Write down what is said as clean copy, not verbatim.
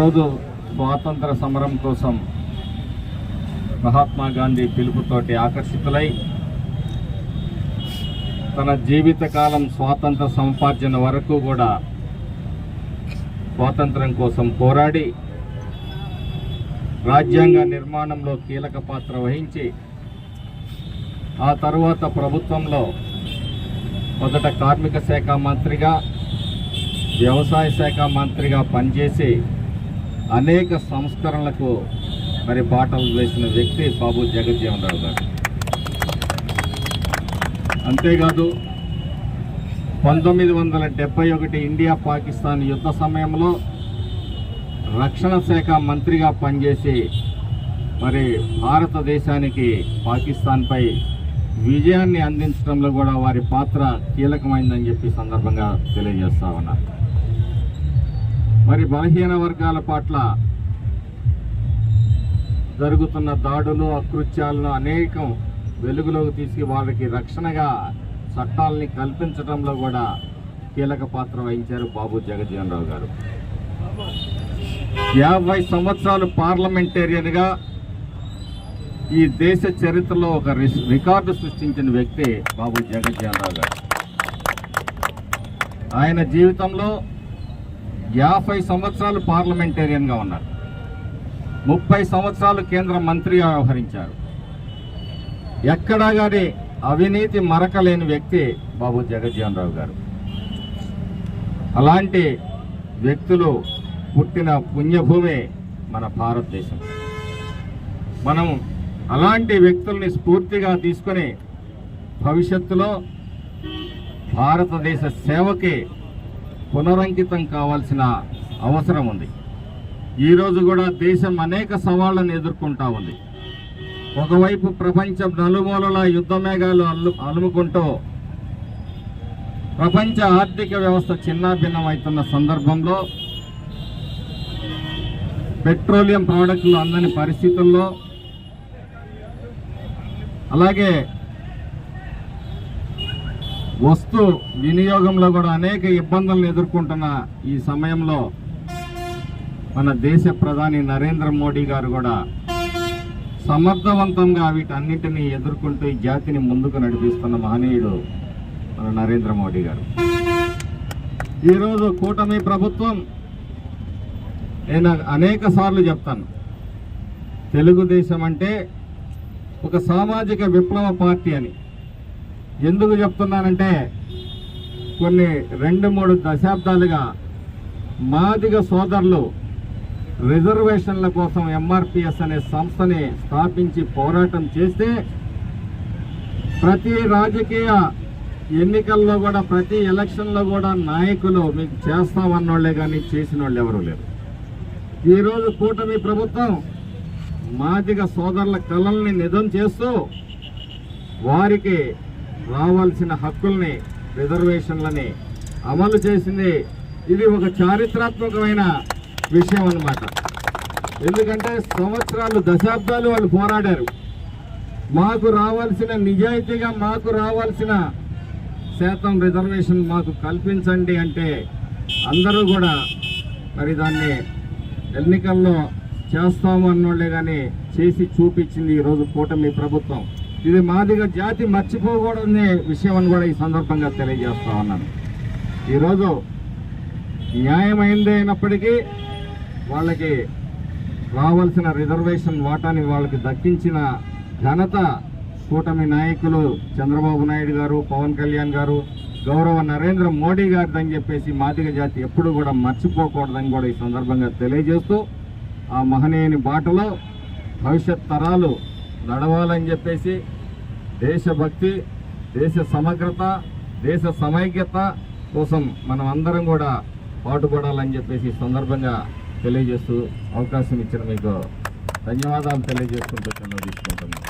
ఈరోజు స్వాతంత్ర సమరం కోసం మహాత్మా గాంధీ పిలుపుతోటి ఆకర్షితులై తన జీవితకాలం స్వాతంత్ర సముపార్జన వరకు కూడా స్వాతంత్రం కోసం పోరాడి రాజ్యాంగ నిర్మాణంలో కీలక పాత్ర వహించి ఆ తరువాత ప్రభుత్వంలో మొదట కార్మిక శాఖ మంత్రిగా, వ్యవసాయ శాఖ మంత్రిగా పనిచేసి అనేక సంస్కరణలకు బాటలు వేసిన వ్యక్తి బాబు జగజ్జీవన్ రావు గారు. అంతేకాదు 1971 ఇండియా పాకిస్తాన్ యుద్ధ సమయంలో రక్షణ శాఖ మంత్రిగా పనిచేసి భారతదేశానికి పాకిస్తాన్పై విజయాన్ని అందించడంలో కూడా వారి పాత్ర కీలకమైందని చెప్పి సందర్భంగా తెలియజేస్తా ఉన్నారు. బలహీన వర్గాల పట్ల జరుగుతున్న దాడులు, అకృత్యాలను అనేకం వెలుగులోకి తీసి వారికి రక్షణగా చట్టాలని కల్పించడంలో కూడా కీలక పాత్ర వహించారు బాబు జగజ్జీవన్ రావు గారు. 50 సంవత్సరాలు పార్లమెంటేరియన్గా ఈ దేశ చరిత్రలో ఒక రికార్డు సృష్టించిన వ్యక్తి బాబు జగజ్జీవన్ రావు గారు. ఆయన జీవితంలో 50 సంవత్సరాలు పార్లమెంటేరియన్గా ఉన్నారు. 30 సంవత్సరాలు కేంద్ర మంత్రిగా వ్యవహరించారు. ఎక్కడా కానీ అవినీతి మరకలేని వ్యక్తి బాబు జగజ్జీవన్ రావు గారు. అలాంటి వ్యక్తులు పుట్టిన పుణ్యభూమి మన భారతదేశం. మనం అలాంటి వ్యక్తుల్ని స్ఫూర్తిగా తీసుకొని భవిష్యత్తులో భారతదేశ సేవకి పునరంకితం కావాల్సిన అవసరం ఉంది. ఈరోజు కూడా దేశం అనేక సవాళ్లను ఎదుర్కొంటా ఉంది. ఒకవైపు ప్రపంచం నలుమూలల యుద్ధ మేఘాలు అలుముకుంటూ ప్రపంచ ఆర్థిక వ్యవస్థ చిన్నాభిన్నమవుతున్న సందర్భంలో పెట్రోలియం ప్రోడక్టులు అందని పరిస్థితుల్లో, అలాగే వస్తు వినియోగంలో కూడా అనేక ఇబ్బందులను ఎదుర్కొంటున్న ఈ సమయంలో మన దేశ ప్రధాని నరేంద్ర మోడీ గారు కూడా సమర్థవంతంగా వీటన్నింటినీ ఎదుర్కొంటూ ఈ జాతిని ముందుకు నడిపిస్తున్న మహనీయుడు మన నరేంద్ర మోడీ గారు. ఈరోజు కూటమి ప్రభుత్వం, నేను అనేక సార్లు చెప్తాను, తెలుగుదేశం అంటే ఒక సామాజిక విప్లవ పార్టీ అని. ఎందుకు చెప్తున్నానంటే కొన్ని 2-3 దశాబ్దాలుగా మాదిగ సోదరులు రిజర్వేషన్ల కోసం ఎంఆర్పిఎస్ అనే సంస్థని స్థాపించి పోరాటం చేస్తే ప్రతి రాజకీయ ఎన్నికల్లో కూడా, ప్రతి ఎలక్షన్లో కూడా నాయకులు మీకు చేస్తామన్నోళ్లే కానీ చేసిన వాళ్ళు ఎవరూ లేరు. ఈరోజు కూటమి ప్రభుత్వం మాదిగ సోదరుల కళల్ని నిజం చేస్తూ వారికి రావాల్సిన హక్కుల్ని, రిజర్వేషన్లని అమలు చేసింది. ఇది ఒక చారిత్రాత్మకమైన విషయం అన్నమాట. ఎందుకంటే సంవత్సరాలు, దశాబ్దాలు వాళ్ళు పోరాడారు. మాకు రావాల్సిన, నిజాయితీగా మాకు రావాల్సిన శాతం రిజర్వేషన్ మాకు కల్పించండి అంటే అందరూ కూడా దాన్ని ఎన్నికల్లో చేస్తాము అన్నోళ్లే కానీ చేసి చూపించింది ఈరోజు కూటమి ప్రభుత్వం. ఇది మాదిగ జాతి మర్చిపోకూడదనే విషయం అని కూడా ఈ సందర్భంగా తెలియజేస్తా ఉన్నాను. ఈరోజు న్యాయమైందే అయినప్పటికీ వాళ్ళకి రావాల్సిన రిజర్వేషన్ వాటాని వాళ్ళకి దక్కించిన ఘనత కూటమి నాయకులు చంద్రబాబు నాయుడు గారు, పవన్ కళ్యాణ్ గారు, గౌరవ నరేంద్ర మోడీ గారిదని చెప్పేసి మాదిగ జాతి ఎప్పుడు కూడా మర్చిపోకూడదని కూడా ఈ సందర్భంగా తెలియజేస్తూ ఆ మహనీయుని బాటలో భవిష్యత్ తరాలు నడవాలని చెప్పేసి దేశభక్తి, దేశ సమగ్రత, దేశ సమైక్యత కోసం మనం అందరం కూడా పాటుపడాలని చెప్పేసి సందర్భంగా తెలియజేస్తూ అవకాశం ఇచ్చిన మీకు ధన్యవాదాలు తెలియజేసుకుంటూ తీసుకుంటున్నాను.